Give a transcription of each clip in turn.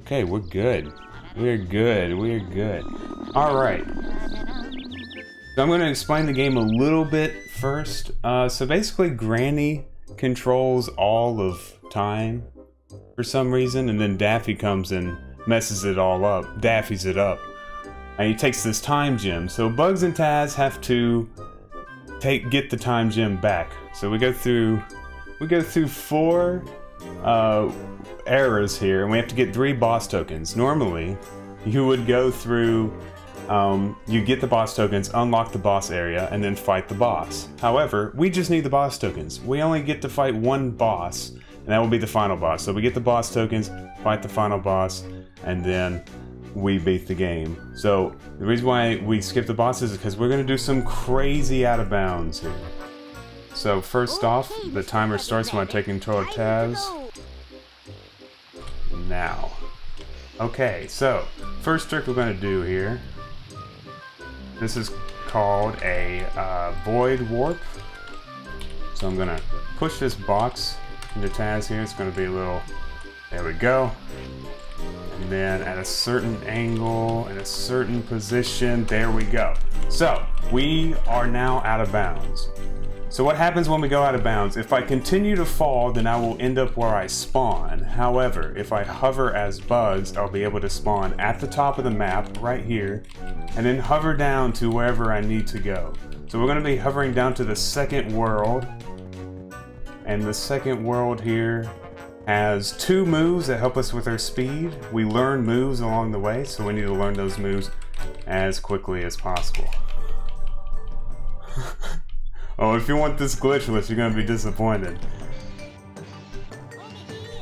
Okay, we're good. We're good. We're good. Alright. So I'm going to explain the game a little bit first. So basically, Granny controls all of time for some reason, and then Daffy comes and messes it all up. Daffy's it up. And he takes this time gem. So Bugs and Taz have to get the time gem back. So we go through 4 eras here, and we have to get 3 boss tokens. Normally, you would go through, you get the boss tokens, unlock the boss area, and then fight the boss. However, we just need the boss tokens. We only get to fight 1 boss, and that will be the final boss. So we get the boss tokens, fight the final boss, and then we beat the game. So the reason why we skip the bosses is because we're going to do some crazy out of bounds here. So first off, the timer starts when I take control of Taz. Now. Okay, so first trick we're going to do here. This is called a void warp. So I'm going to push this box into Taz here. It's going to be a little... There we go. And then at a certain angle, in a certain position, there we go. So, we are now out of bounds. So what happens when we go out of bounds? If I continue to fall, then I will end up where I spawn. However, if I hover as Bugs, I'll be able to spawn at the top of the map, right here, and then hover down to wherever I need to go. So we're going to be hovering down to the second world. And the second world here has 2 moves that help us with our speed. We learn moves along the way, so we need to learn those moves as quickly as possible. Oh, if you want this glitchless, you're going to be disappointed.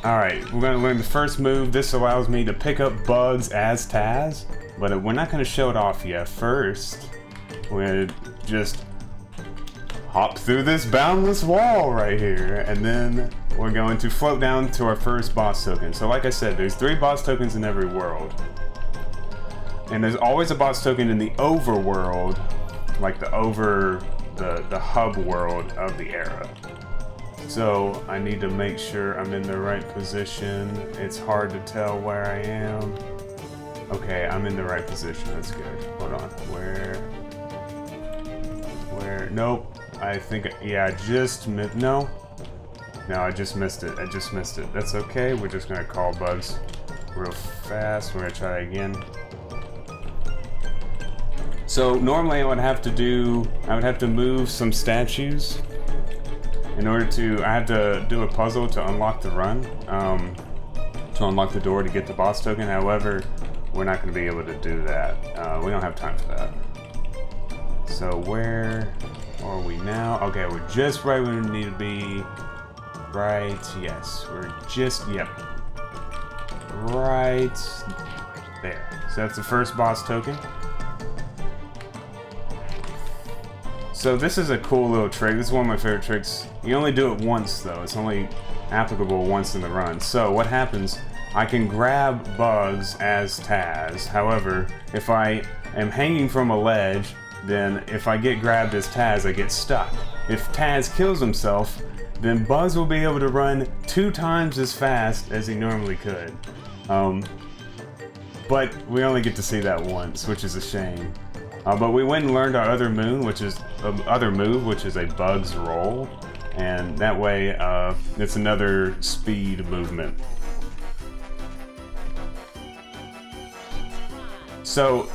Alright, we're going to learn the first move. This allows me to pick up Bugs as Taz, but we're not going to show it off yet. First, we're going to just hop through this boundless wall right here, and then we're going to float down to our first boss token. So like I said, there's 3 boss tokens in every world. And there's always a boss token in the overworld, like the hub world of the era. So I need to make sure I'm in the right position. It's hard to tell where I am. Okay, I'm in the right position, that's good. Hold on, where, nope. I think, yeah, I just missed, no, I just missed it, That's okay, we're just gonna call Bugs real fast, we're gonna try again. So normally I would have to move some statues in order to, I had to do a puzzle to unlock the run, to unlock the door to get the boss token. However, we're not gonna be able to do that. We don't have time for that. So where are we now? Okay, we're just right where we need to be. Right, yes, we're just, yep. Right there. So that's the first boss token. So this is a cool little trick. This is one of my favorite tricks. You only do it once though. It's only applicable once in the run. So what happens, I can grab Bugs as Taz. However, if I am hanging from a ledge, then if I get grabbed as Taz, I get stuck. If Taz kills himself, then Bugs will be able to run 2 times as fast as he normally could. But we only get to see that once, which is a shame. But we went and learned our other move, which is a Bugs roll, and that way it's another speed movement. So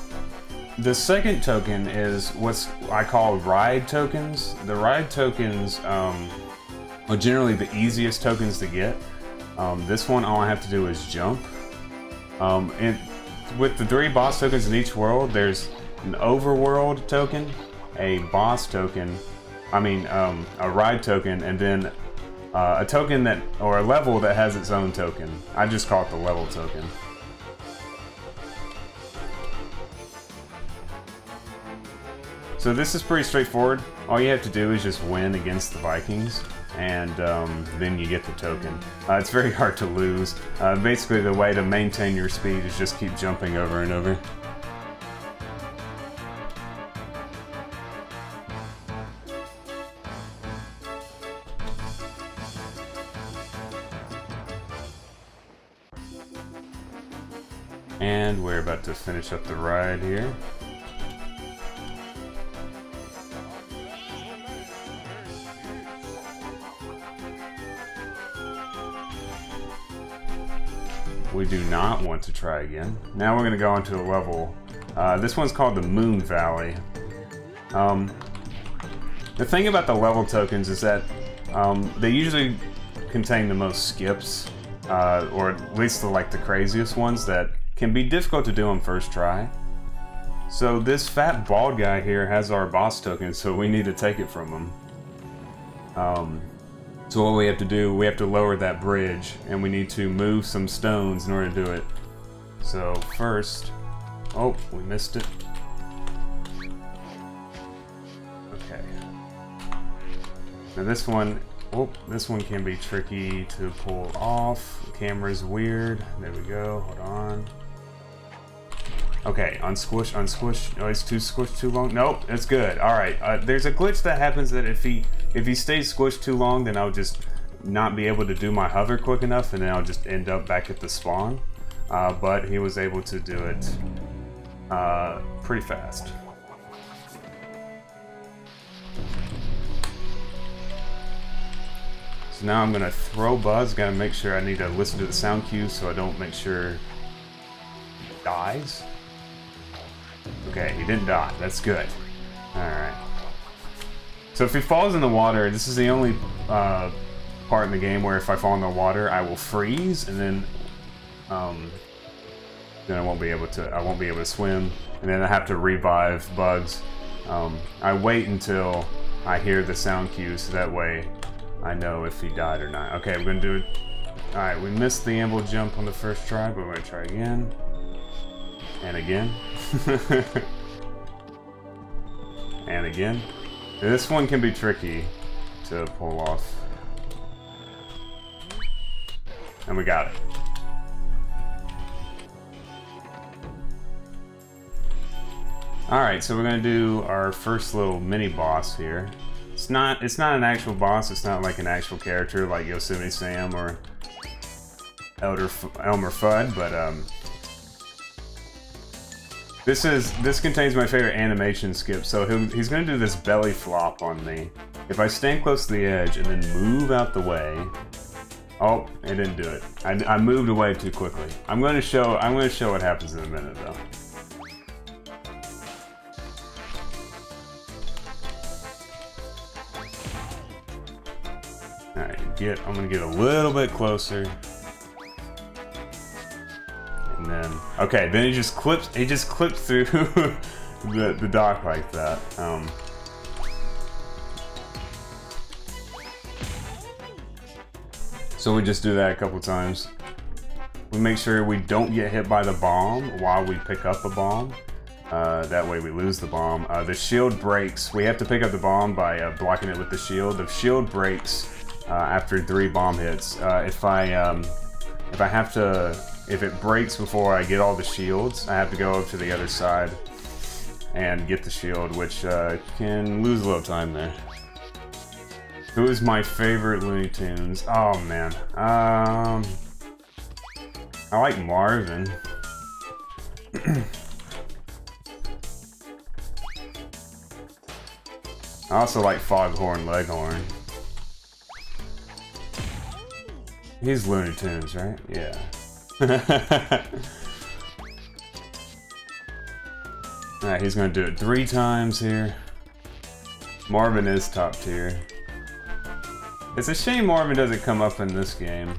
the second token is what I call ride tokens. The ride tokens are generally the easiest tokens to get. This one, all I have to do is jump. With the 3 boss tokens in each world, there's an overworld token, a boss token, a ride token, and then a token that, or a level that has its own token. I just call it the level token. So this is pretty straightforward. All you have to do is just win against the Vikings, and then you get the token. It's very hard to lose. Basically, the way to maintain your speed is just keep jumping over and over. And we're about to finish up the ride here. We do not want to try again. Now we're going to go into a level. This one's called the Moon Valley. The thing about the level tokens is that they usually contain the most skips, or at least the craziest ones that can be difficult to do on first try. So this fat bald guy here has our boss token, so we need to take it from him. So what we have to do, we have to lower that bridge, and we need to move some stones in order to do it. So first, oh, we missed it. Okay. Now this one, oh, this one can be tricky to pull off. The camera's weird. There we go, hold on. Okay, unsquish, unsquish. Oh, it's too squished too long. Nope, it's good. All right, there's a glitch that happens that if he stays squished too long, then I'll just not be able to do my hover quick enough, and then I'll just end up back at the spawn. But he was able to do it pretty fast. So now I'm gonna throw Buzz. Gotta make sure, I need to listen to the sound cues so I don't make sure he dies. Okay, he didn't die. That's good. Alright. So if he falls in the water, this is the only part in the game where if I fall in the water, I will freeze, and then I won't be able to swim, and then I have to revive Bugs. I wait until I hear the sound cues, so that way I know if he died or not. Okay, we're gonna do it. Alright, we missed the amble jump on the first try, but we're gonna try again. And again. And again. This one can be tricky to pull off. And we got it. Alright, so we're gonna do our first little mini boss here. It's not an actual boss, it's not like an actual character like Yosemite Sam or Elmer Fudd, but this contains my favorite animation skip. So he's gonna do this belly flop on me. If I stand close to the edge and then move out the way, oh, it didn't do it. I moved away too quickly. I'm gonna show what happens in a minute though. All right, I'm gonna get a little bit closer. And then, okay, then he just clipped through the dock like that. So we just do that a couple times. We make sure we don't get hit by the bomb while we pick up a bomb. That way we lose the bomb. The shield breaks. We have to pick up the bomb by blocking it with the shield. The shield breaks after 3 bomb hits. If it breaks before I get all the shields, I have to go up to the other side and get the shield, which can lose a little time there. Who is my favorite Looney Tunes? Oh man, I like Marvin. I also like Foghorn Leghorn. He's Looney Tunes, right? Yeah. Alright, he's gonna do it 3 times here. Marvin is top tier. It's a shame Marvin doesn't come up in this game.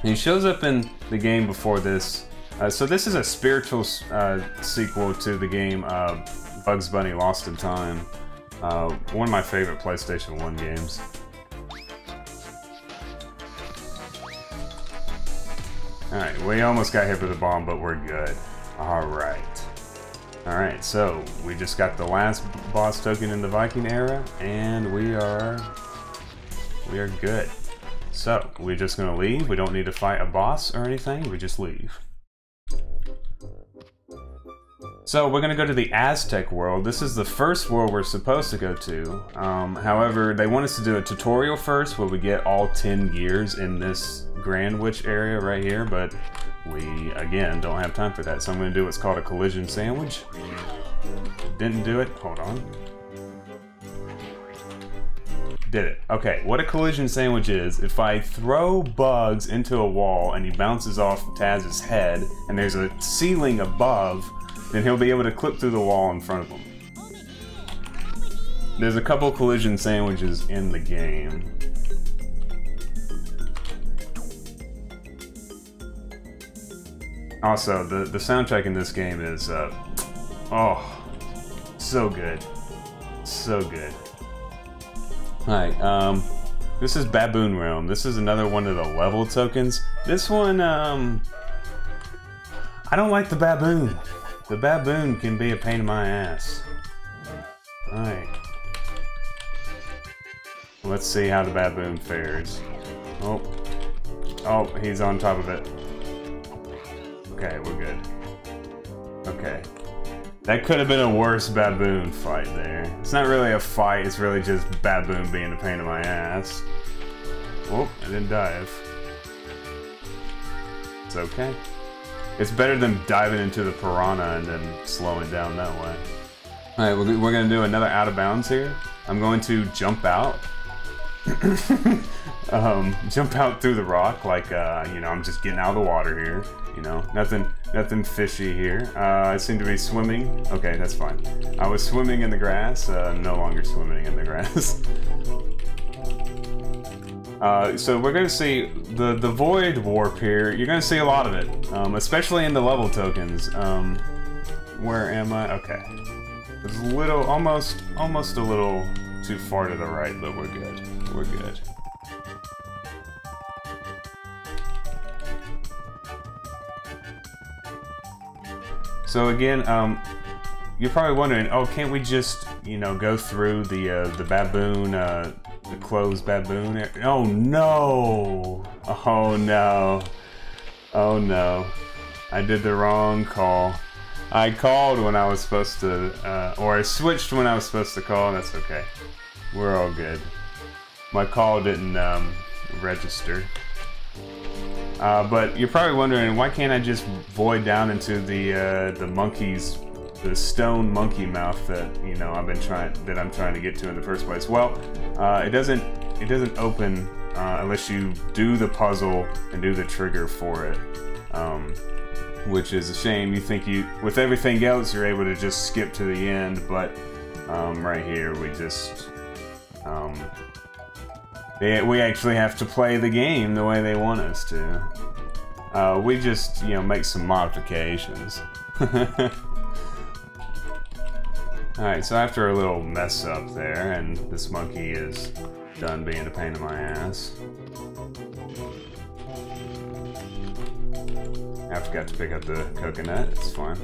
He shows up in the game before this. So this is a spiritual sequel to the game Bugs Bunny Lost in Time. One of my favorite PlayStation 1 games. Alright, we almost got hit with a bomb, but we're good. Alright. Alright, so we just got the last boss token in the Viking era, and we are good. So, we're just gonna leave. We don't need to fight a boss or anything, we just leave. So we're gonna go to the Aztec world. This is the first world we're supposed to go to. However, they want us to do a tutorial first where we get all 10 gears in this Grand Witch area right here, but we, again, don't have time for that. So I'm going to do what's called a collision sandwich. Didn't do it. Hold on. Did it. Okay, what a collision sandwich is, if I throw Bugs into a wall and he bounces off Taz's head, and there's a ceiling above, then he'll be able to clip through the wall in front of him. There's a couple collision sandwiches in the game. Also, the soundtrack in this game is, oh, so good. So good. Alright, this is Baboon Realm. This is another one of the level tokens. This one, I don't like the baboon. The baboon can be a pain in my ass. Alright. Let's see how the baboon fares. Oh. Oh, he's on top of it. Okay, we're good. Okay. That could have been a worse baboon fight there. It's not really a fight, it's really just baboon being a pain in my ass. Oh, I didn't dive. It's okay. It's better than diving into the piranha and then slowing down that way. Alright, we're going to do another out of bounds here. I'm going to jump out. Jump out through the rock like, you know, I'm just getting out of the water here. You know, nothing fishy here. I seem to be swimming. Okay, that's fine. I was swimming in the grass, no longer swimming in the grass. So we're going to see the void warp here. You're going to see a lot of it, especially in the level tokens. Where am I? Okay. It's a little, almost a little too far to the right, but we're good. We're good. So again, you're probably wondering, oh, can't we just, you know, go through the baboon, the closed baboon? Oh no! Oh no! Oh no! I did the wrong call. I called when I was supposed to, or I switched when I was supposed to call. That's okay. We're all good. My call didn't register. But you're probably wondering, why can't I just void down into the monkey's, the stone monkey mouth that, you know, I'm trying to get to in the first place? Well, it doesn't open unless you do the puzzle and do the trigger for it, which is a shame. You think with everything else you're able to just skip to the end, but right here we just we actually have to play the game the way they want us to. We just, you know, make some modifications. Alright, so after a little mess up there, and this monkey is done being a pain in my ass. I forgot to pick up the coconut, it's fine.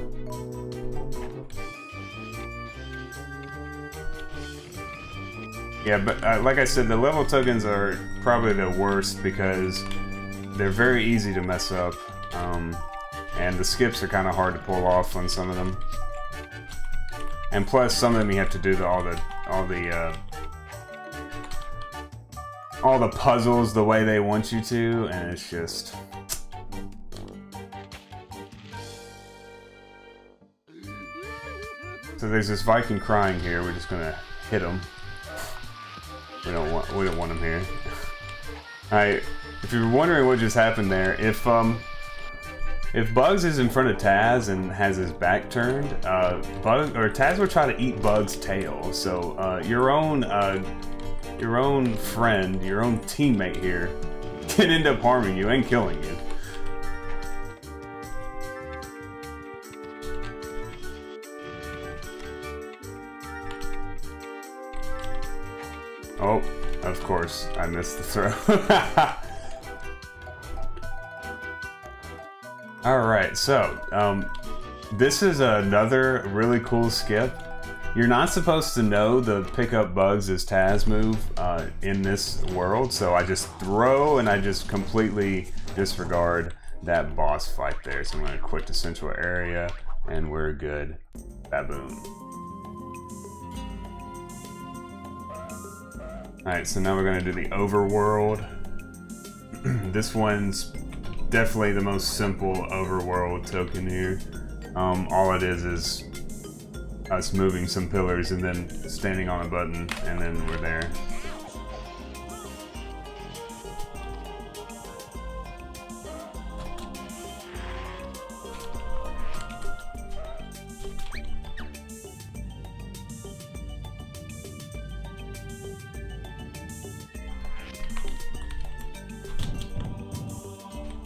Yeah, but like I said, the level tokens are probably the worst because they're very easy to mess up, and the skips are kind of hard to pull off on some of them. And plus, some of them you have to do all the puzzles the way they want you to, and it's just. So there's this Viking crying here. We're just gonna hit him. We don't want him here. Alright, if you're wondering what just happened there, if Bugs is in front of Taz and has his back turned, Taz will try to eat Bugs' tail. So your own friend, your own teammate here, can end up harming you and killing you. Oh, of course, I missed the throw. Alright, so, this is another really cool skip. You're not supposed to know the pick up Bugs as Taz move in this world, so I just throw and I just completely disregard that boss fight there. So I'm going to quit the central area and we're good. Baboon. Alright, so now we're going to do the overworld. This one's definitely the most simple overworld token here. All it is us moving some pillars and then standing on a button, and then we're there.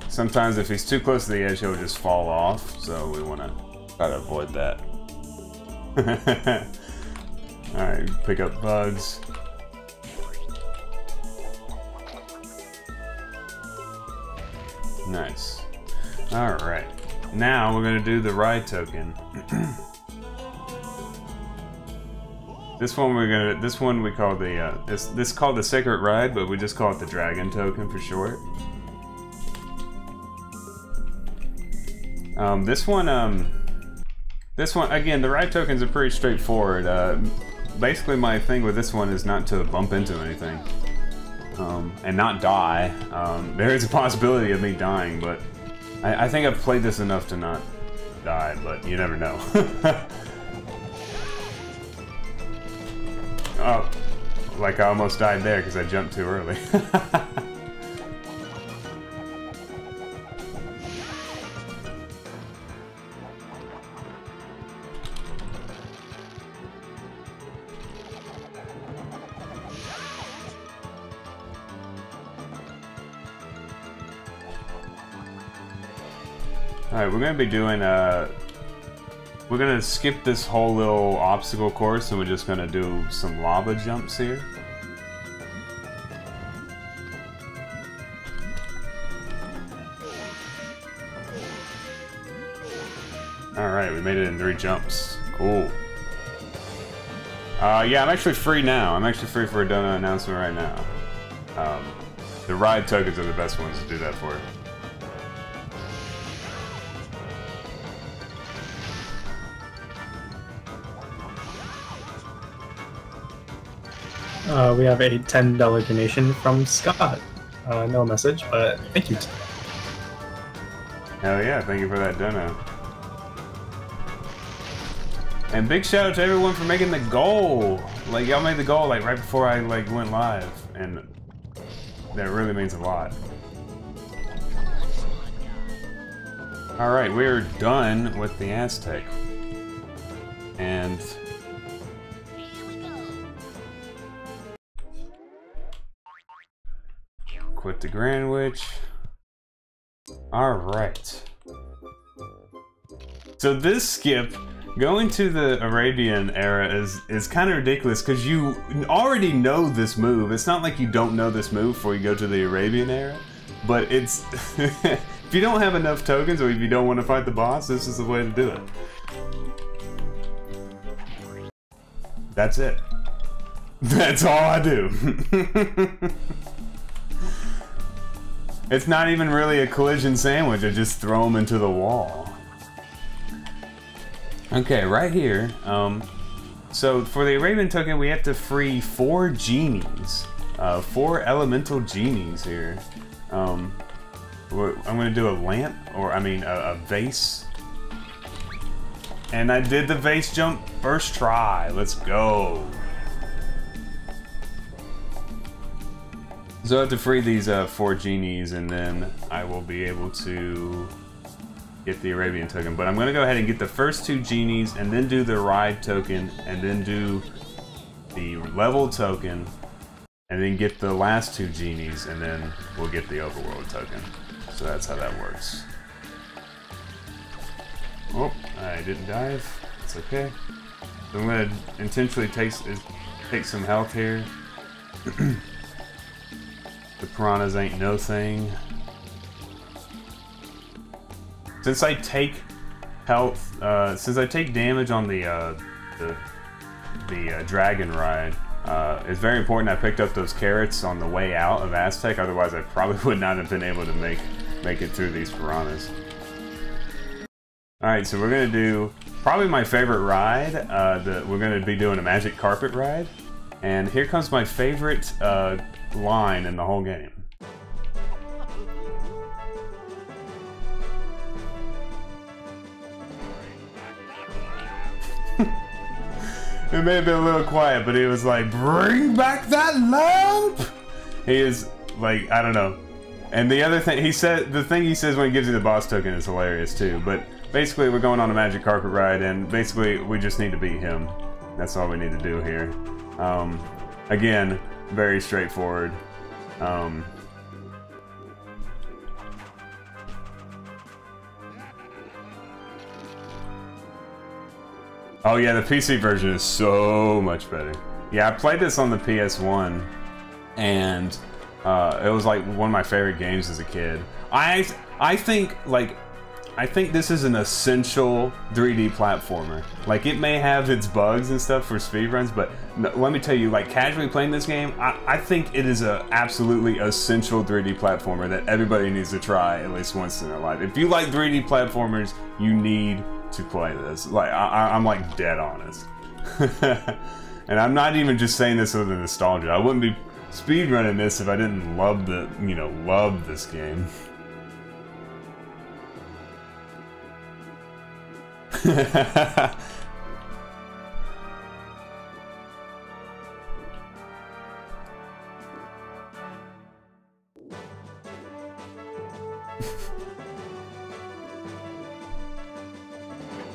Sometimes if he's too close to the edge, he'll just fall off, so we want to try to avoid that. Alright, pick up bugs. Nice. Alright, now we're going to do the ride token. This one we call the, this is called the Sacred Ride, but we just call it the Dragon token for short. This one, again, the ride tokens are pretty straightforward. Basically my thing with this one is not to bump into anything. And not die. There is a possibility of me dying, but I think I've played this enough to not die, but you never know. Oh, like I almost died there because I jumped too early. Alright, we're going to be doing, we're going to skip this whole little obstacle course and we're just going to do some lava jumps here. Alright, we made it in 3 jumps. Cool. Yeah, I'm actually free now. I'm actually free for a donut announcement right now. The ride tokens are the best ones to do that for. We have a $10 donation from Scott. No message, but thank you. Hell yeah, thank you for that donut. And big shout out to everyone for making the goal. Like, y'all made the goal like right before I like went live, and that really means a lot. Alright, we're done with the Aztec. And quit the Grand Witch. Alright. So this skip, going to the Arabian era is kind of ridiculous because you already know this move. It's not like you don't know this move before you go to the Arabian era, but it's if you don't have enough tokens or if you don't want to fight the boss, this is the way to do it. That's it. That's all I do. It's not even really a collision sandwich, I just throw them into the wall. Okay, right here, so for the Arabian token we have to free 4 genies. 4 elemental genies here. I'm gonna do a lamp, or I mean a vase. And I did the vase jump first try, let's go. So I have to free these 4 genies, and then I will be able to get the Arabian token. But I'm going to go ahead and get the first 2 genies, and then do the ride token, and then do the level token, and then get the last 2 genies, and then we'll get the overworld token. So that's how that works. Oh, I didn't dive. It's okay. So I'm going to intentionally take some health here. The piranhas ain't no thing. Since I take health, since I take damage on the dragon ride, it's very important I picked up those carrots on the way out of Aztec. Otherwise, I probably would not have been able to make it through these piranhas. All right, so we're gonna do probably my favorite ride. We're gonna be doing a magic carpet ride, and here comes my favorite line in the whole game. It may have been a little quiet, but he was like, "Bring back that lamp!" He is like, I don't know. And the other thing he said, the thing he says when he gives you the boss token is hilarious too. But basically, we're going on a magic carpet ride, and basically, we just need to beat him. That's all we need to do here. Again, very straightforward. Oh yeah, the PC version is so much better. Yeah, I played this on the PS1, and it was like one of my favorite games as a kid. I think this is an essential 3D platformer. Like, it may have its bugs and stuff for speedruns, but let me tell you, like, casually playing this game, I think it is a absolutely essential 3D platformer that everybody needs to try at least once in their life. If you like 3D platformers, you need to play this. Like, I'm like dead honest. And I'm not even just saying this with the nostalgia. I wouldn't be speedrunning this if I didn't love love this game.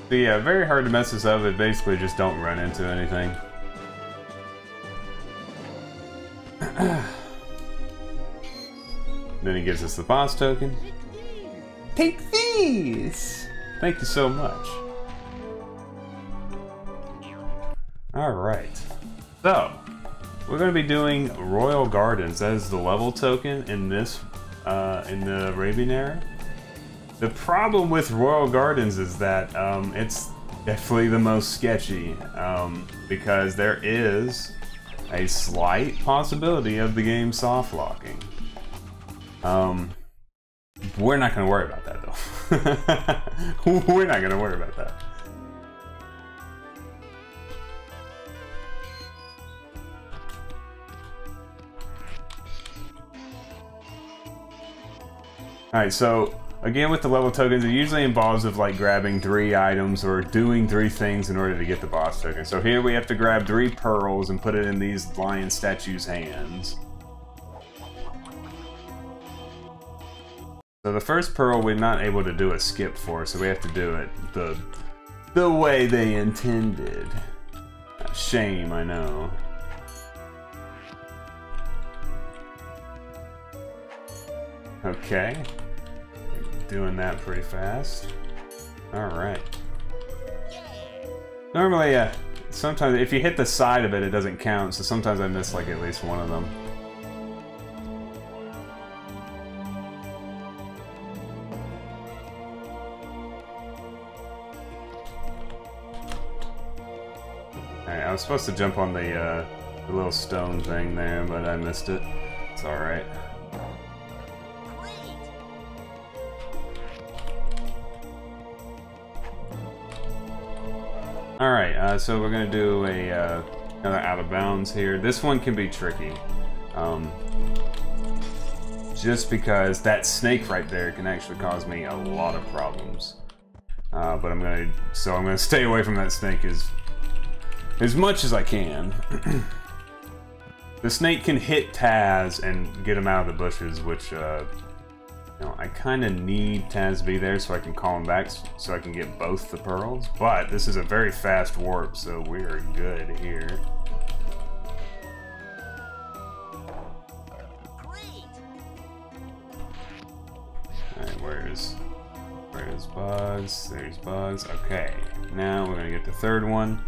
So yeah, very hard to mess this up, but basically just don't run into anything. Then he gives us the boss token. Take these! Thank you so much. Alright. So, we're going to be doing Royal Gardens. That is the level token in this, in the Arabian era. The problem with Royal Gardens is that it's definitely the most sketchy, because there is a slight possibility of the game soft locking. We're not going to worry about that though. We're not going to worry about that. Alright, so again, with the level tokens, it usually involves of like grabbing 3 items or doing 3 things in order to get the boss token. So here we have to grab 3 pearls and put it in these lion statues' hands. So the first pearl we're not able to do a skip for, so we have to do it the way they intended. Shame, I know. Okay. Doing that pretty fast. Alright. Normally, sometimes if you hit the side of it, it doesn't count, so sometimes I miss like at least one of them. Alright, I was supposed to jump on the little stone thing there, but I missed it. It's alright. Alright, so we're gonna do a another out of bounds here. This one can be tricky. Just because that snake right there can actually cause me a lot of problems. But I'm gonna stay away from that snake as much as I can. The snake can hit Taz and get him out of the bushes, which you know, I kind of need Taz to be there so I can call him back so I can get both the pearls. But this is a very fast warp, so we are good here. Alright, where's Bugs? There's Bugs. Okay, now we're gonna get the third one.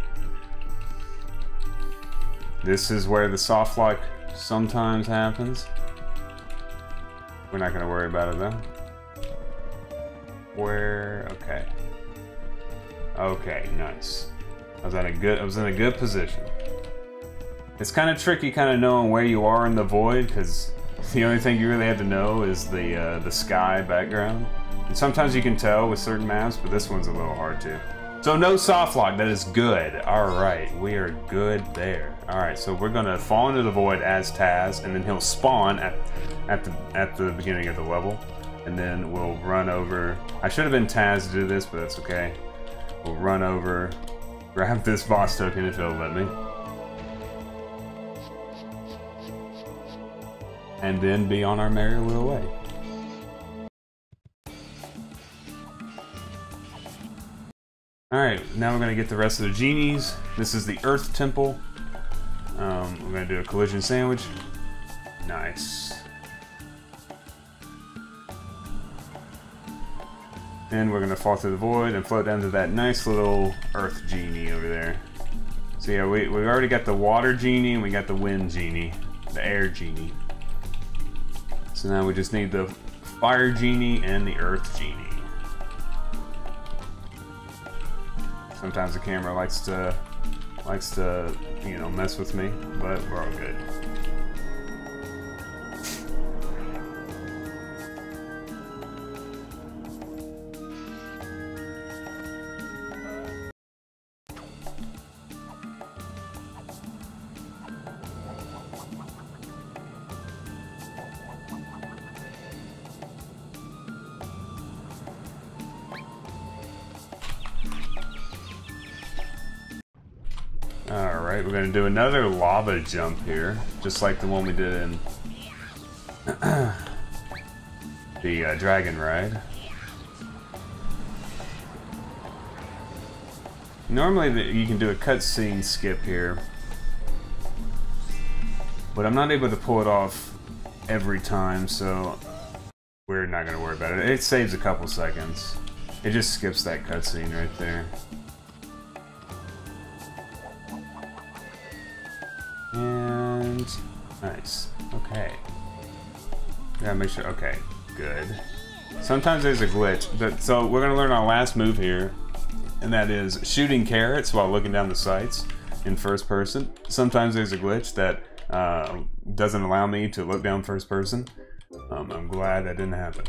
This is where the soft lock sometimes happens. We're not gonna worry about it though. Okay. Okay, nice. I was in a good position. It's kind of tricky, kind of knowing where you are in the void, because the only thing you really have to know is the sky background. And sometimes you can tell with certain maps, but this one's a little hard to. So no soft lock, that is good. Alright, we are good there. Alright, so we're gonna fall into the void as Taz, and then he'll spawn at the beginning of the level. And then we'll run over. I should have been Taz to do this, but that's okay. We'll run over grab this boss token if it'll let me. And then be on our merry little way. Alright, now we're gonna get the rest of the genies. This is the Earth Temple. We're gonna do a collision sandwich. Nice. And we're gonna fall through the void and float down to that nice little Earth Genie over there. So yeah, we've already got the Water Genie and we got the Wind Genie, the Air Genie. So now we just need the Fire Genie and the Earth Genie. Sometimes the camera likes to, you know, mess with me, but we're all good. Alright, we're going to do another lava jump here, just like the one we did in the dragon ride. Normally you can do a cutscene skip here, but I'm not able to pull it off every time, so we're not going to worry about it. It saves a couple seconds. It just skips that cutscene right there. And nice. Okay. Gotta make sure. Okay, good. Sometimes there's a glitch. So we're gonna learn our last move here, and that is shooting carrots while looking down the sights in first person. Sometimes there's a glitch that doesn't allow me to look down first person. I'm glad that didn't happen.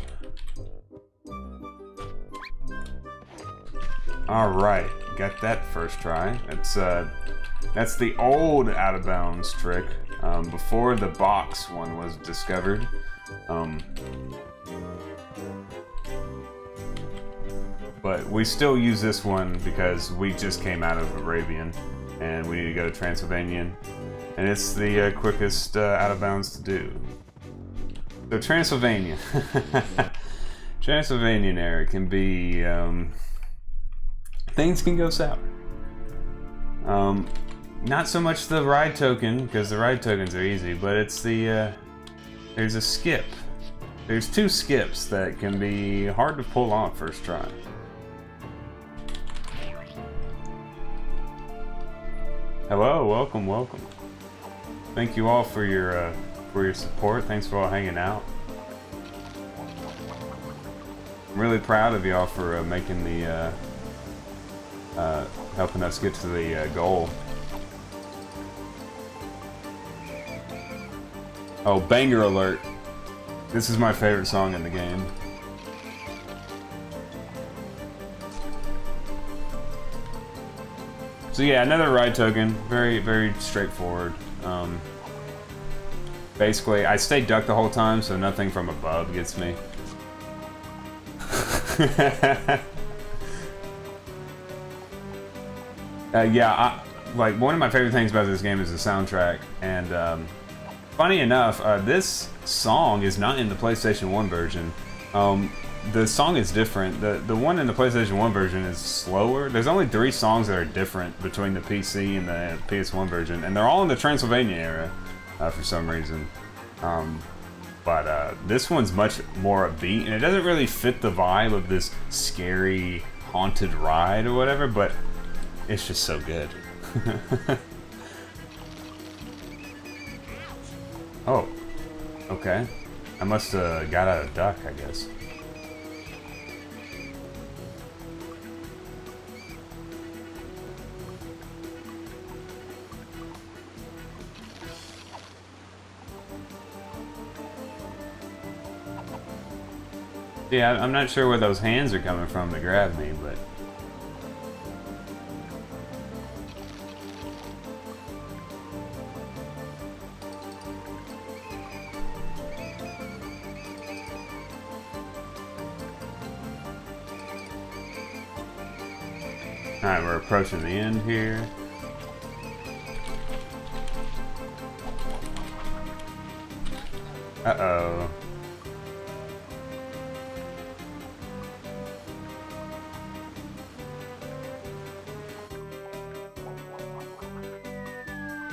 All right, got that first try. That's the old out of bounds trick, before the box one was discovered. But we still use this one because we just came out of Arabian and we need to go to Transylvanian, and it's the quickest out of bounds to do. So Transylvania. Transylvanian era can be, things can go sour. Not so much the ride token, because the ride tokens are easy, but it's the, there's a skip. There's two skips that can be hard to pull off first try. Hello, welcome, welcome. Thank you all for your support. Thanks for all hanging out. I'm really proud of y'all for making the, helping us get to the goal. Oh, banger alert. This is my favorite song in the game. So yeah, another ride token. Very, very straightforward. Basically, I stay ducked the whole time, so nothing from above gets me. Yeah, like one of my favorite things about this game is the soundtrack, and funny enough, this song is not in the PlayStation 1 version. The song is different. The one in the PlayStation 1 version is slower. There's only 3 songs that are different between the PC and the PS1 version, and they're all in the Transylvania era for some reason. But this one's much more upbeat, and it doesn't really fit the vibe of this scary, haunted ride or whatever, but it's just so good. Oh, okay. I must have got out of duck, I guess. Yeah, I'm not sure where those hands are coming from to grab me, but... Alright, we're approaching the end here. Uh-oh.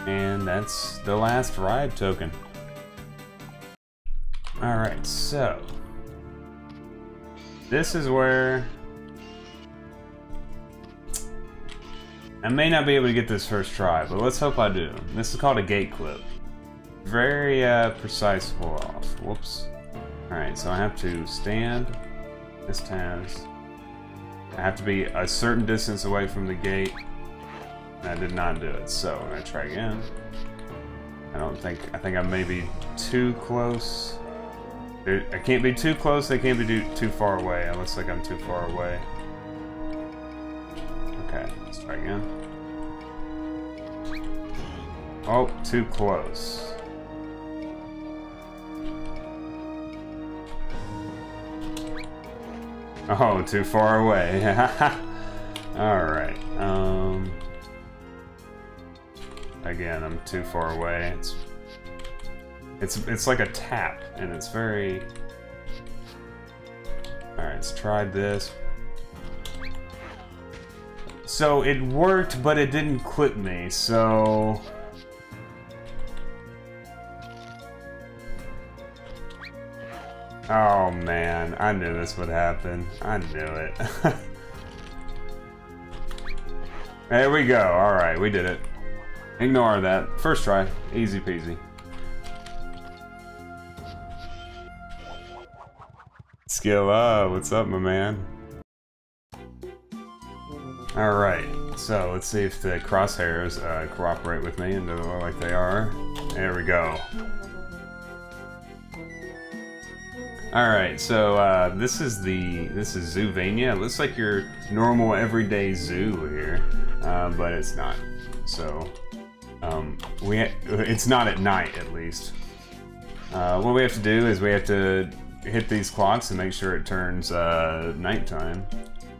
And that's the last ride token. Alright, so this is where I may not be able to get this first try, but let's hope I do. This is called a gate clip. Very precise pull off. Whoops. Alright, so I have to stand this task. I have to be a certain distance away from the gate. I did not do it, so I'm gonna try again. I think I'm maybe too close. I can't be too close, they can't be too far away. It looks like I'm too far away. Okay, let's try again. Oh, too close. Oh, too far away. Alright, again, I'm too far away. It's like a tap, and it's very... Alright, let's try this. So it worked, but it didn't clip me, so... Oh man, I knew this would happen. I knew it. There we go, alright, we did it. Ignore that. First try, easy peasy. Skill up, what's up, my man? Alright, so let's see if the crosshairs cooperate with me, and they look like they are. There we go. Alright, so this is Zoovania. It looks like your normal everyday zoo here, but it's not. So, it's not at night, at least. What we have to do is we have to hit these clocks and make sure it turns nighttime,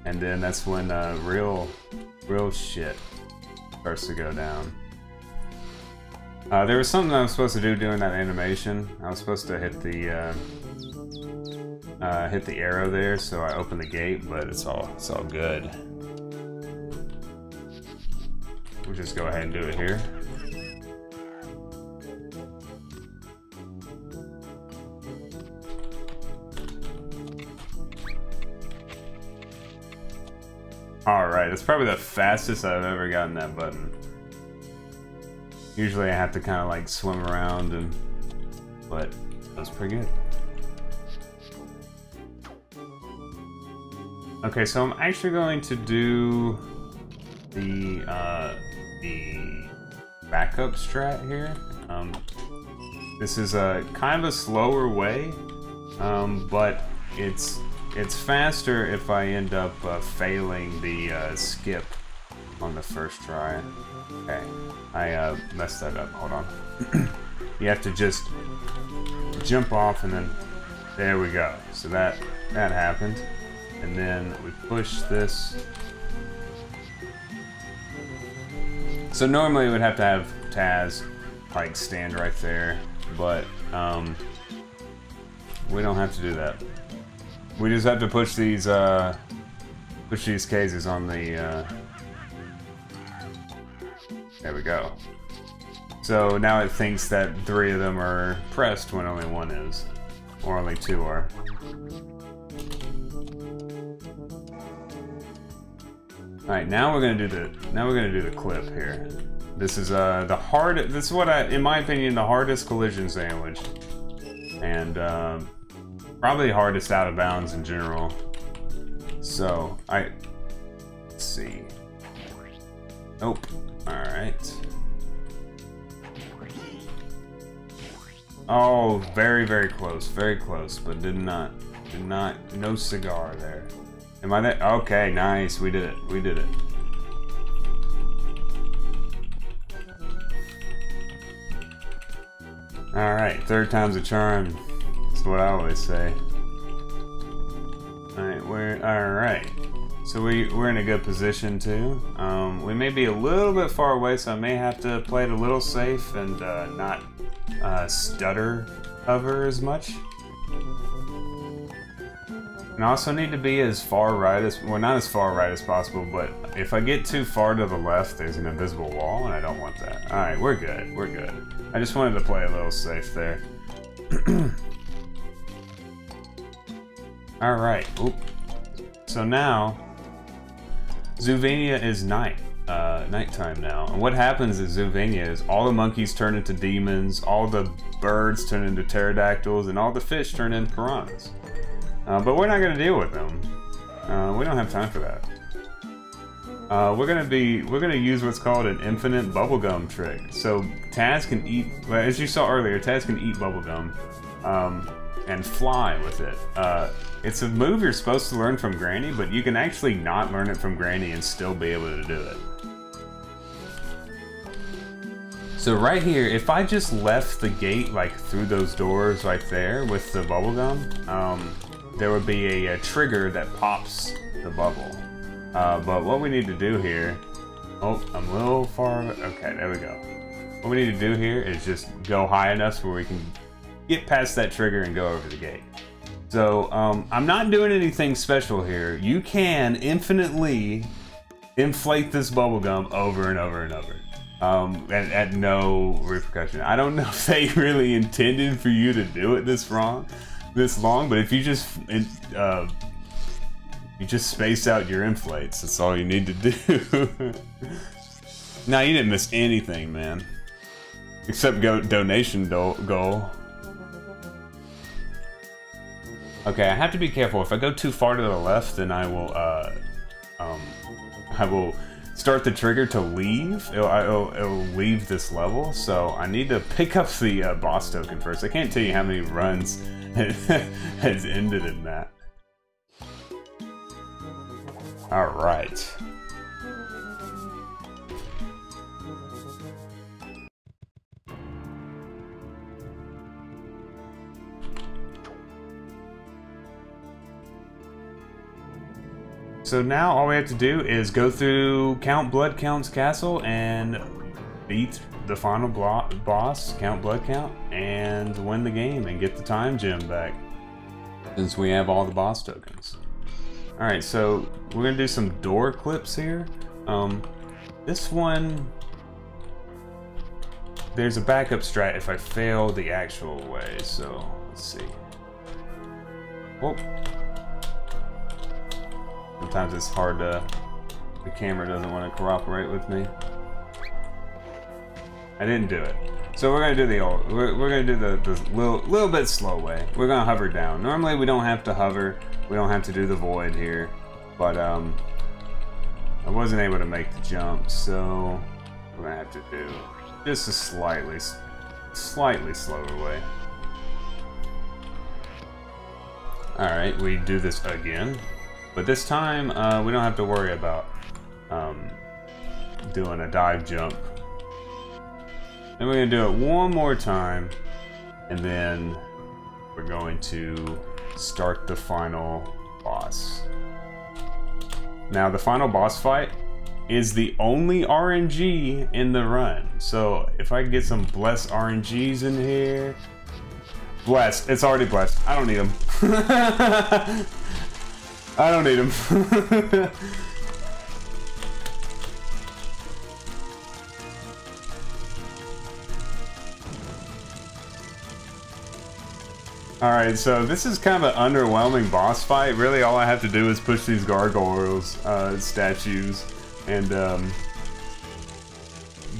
and then that's when real shit starts to go down. There was something I was supposed to do during that animation. I was supposed to hit the arrow there, so I opened the gate, but it's all good. We'll just go ahead and do it here. Alright, that's probably the fastest I've ever gotten that button. Usually I have to kind of like swim around, but that was pretty good. Okay, so I'm actually going to do the backup strat here. This is a kind of a slower way, but it's faster if I end up failing the skip on the first try. Okay, I messed that up. Hold on. You have to just jump off, and then there we go. So that happened. And then we push this. So normally we would have to have Taz like stand right there, but we don't have to do that. We just have to push these cases on the there we go. So now it thinks that 3 of them are pressed when only 1 is, or only 2 are. Alright, now we're gonna do the clip here. This is this is what in my opinion, the hardest collision sandwich, and probably hardest out of bounds in general. So let's see. Nope. All right. Oh, very close, but did not. No cigar there. Am I there? Okay, nice. We did it. Alright, 3rd time's a charm. That's what I always say. Alright, So we're in a good position too. We may be a little bit far away, so I may have to play it a little safe and not stutter hover as much. And I also need to be as far right as, well, not as far right as possible, but if I get too far to the left, there's an invisible wall, and I don't want that. Alright, we're good, we're good. I just wanted to play a little safe there. Alright, oop. So now, Zoovania is nighttime now. And what happens at Zoovania is all the monkeys turn into demons, all the birds turn into pterodactyls, and all the fish turn into piranhas. But we're not going to deal with them. We don't have time for that. We're going to use what's called an infinite bubblegum trick. So Taz can eat, well, as you saw earlier, Taz can eat bubblegum and fly with it. It's a move you're supposed to learn from Granny, but you can actually not learn it from Granny and still be able to do it. So right here, if I just left the gate like through those doors right there with the bubblegum, there would be a trigger that pops the bubble. But what we need to do here, oh, I'm a little far, okay, there we go. What we need to do here is just go high enough where we can get past that trigger and go over the gate. So I'm not doing anything special here. You can infinitely inflate this bubblegum over and over and over. At no repercussion. I don't know if they really intended for you to do it this long, but if you just space out your inflates, that's all you need to do. Nah, you didn't miss anything, man. Except donation goal. Okay, I have to be careful. If I go too far to the left, then I will start the trigger to leave. It'll leave this level, so I need to pick up the boss token first. I can't tell you how many runs has ended in that. Alright. So now all we have to do is go through Count Bloodcount's castle and beat the final boss, Count Bloodcount, and win the game and get the time gem back, since we have all the boss tokens. Alright, so we're gonna do some door clips here. This one, there's a backup strat if I fail the actual way, so let's see. Whoa. Sometimes it's hard to, the camera doesn't want to cooperate with me. I didn't do it. So we're gonna do the old, we're gonna do the little bit slow way. We're gonna hover down. Normally we don't have to hover, we don't have to do the void here, but I wasn't able to make the jump, so we're gonna have to do just a slightly slower way. Alright, we do this again. But this time, we don't have to worry about doing a dive jump. And we're going to do it one more time, and then we're going to start the final boss. Now, the final boss fight is the only RNG in the run. So, if I can get some blessed RNGs in here... Blessed. It's already blessed. I don't need them. I don't need him. Alright, so this is kind of an underwhelming boss fight. Really, all I have to do is push these gargoyles, statues, and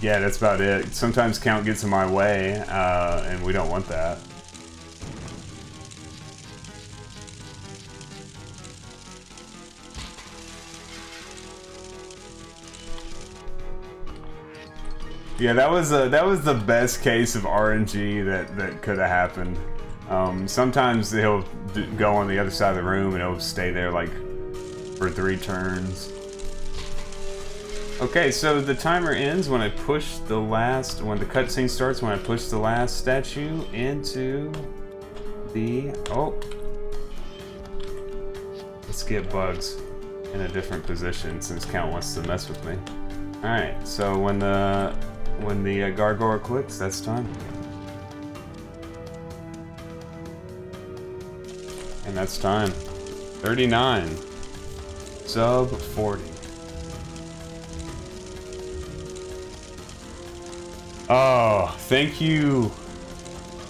yeah, that's about it. Sometimes Count gets in my way, and we don't want that. Yeah, that was the best case of RNG that could have happened. Sometimes he'll go on the other side of the room and he'll stay there like for 3 turns. Okay, so the timer ends when I push the last, when the cutscene starts, when I push the last statue into the, oh. Let's get bugs. in a different position since Count wants to mess with me. Alright, so when the gargoyle clicks, that's time. And that's time. 39. Sub 40. Oh, thank you.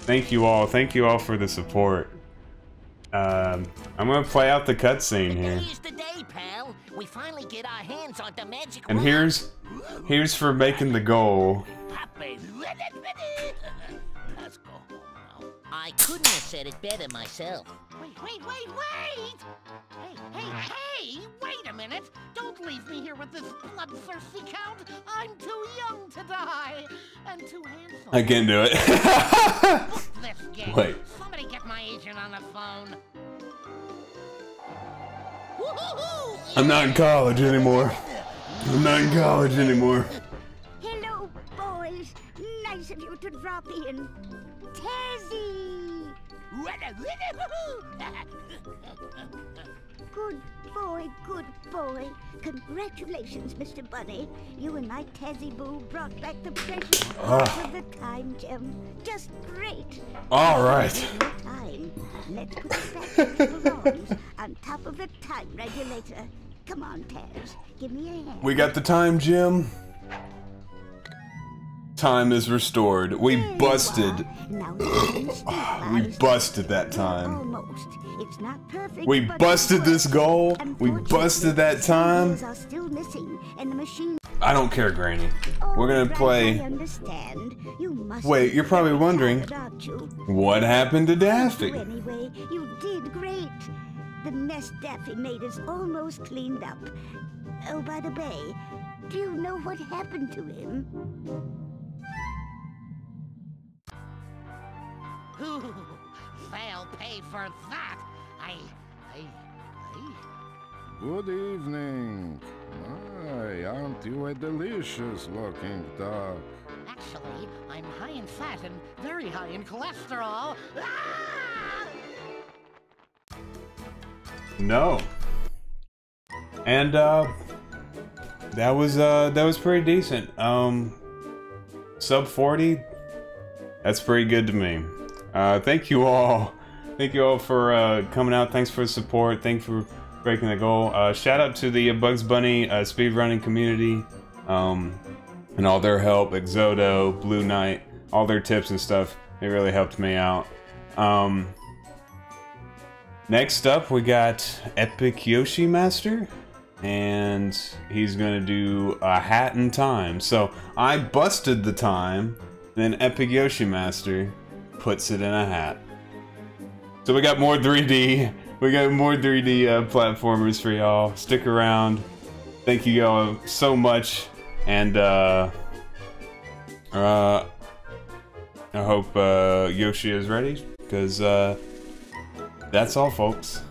Thank you all. Thank you all for the support. I'm gonna play out the cutscene here. Today's the day, pal. We finally get our hands on the magic And rock. here's for making the goal. Let's go home now. I couldn't have said it better myself. Wait! Hey! Wait a minute! Don't leave me here with this bloodthirsty count. I'm too young to die, and too handsome. I can do it. Book this game. Wait. Somebody get my agent on the phone. Woo-hoo-hoo! I'm not in college anymore. I'm not in college anymore. Hello, boys. Nice of you to drop in. Tezzy! Good boy. Congratulations, Mr. Bunny. You and my Tezzy Boo brought back the precious part of the time gem. Just great. All right. Time. Let's put it back where it belongs, on top of the time regulator. Come on, Tez. Give me a hand. We got the time, Jim. Time is restored. We busted. Now, We busted that time. almost. It's not perfect. We but busted it this works. goal. We busted that time. Are still missing, and the machine. I don't care, Granny. We're gonna Right, play. I understand. You must Wait, be you're probably very wondering, tired, aren't you? what happened to Daffy? Anyway, you did great. The mess Daffy made is almost cleaned up. Oh, by the way, do you know what happened to him? Ooh, they'll pay for that. Good evening. My, aren't you a delicious-looking duck? Actually, I'm high in fat and very high in cholesterol. Ah! No. And that was pretty decent. Sub 40. That's pretty good to me. Thank you all. Thank you all for coming out. Thanks for the support. Thanks for breaking the goal. Shout out to the Bugs Bunny speedrunning community and all their help. Exodo, Blue Knight, all their tips and stuff. They really helped me out. Next up, we got Epic Yoshi Master, and he's gonna do a hat in time. So I busted the time, then Epic Yoshi Master puts it in a hat. So we got more 3D. We got more 3D platformers for y'all. Stick around. Thank you all so much, and I hope Yoshi is ready, because that's all, folks.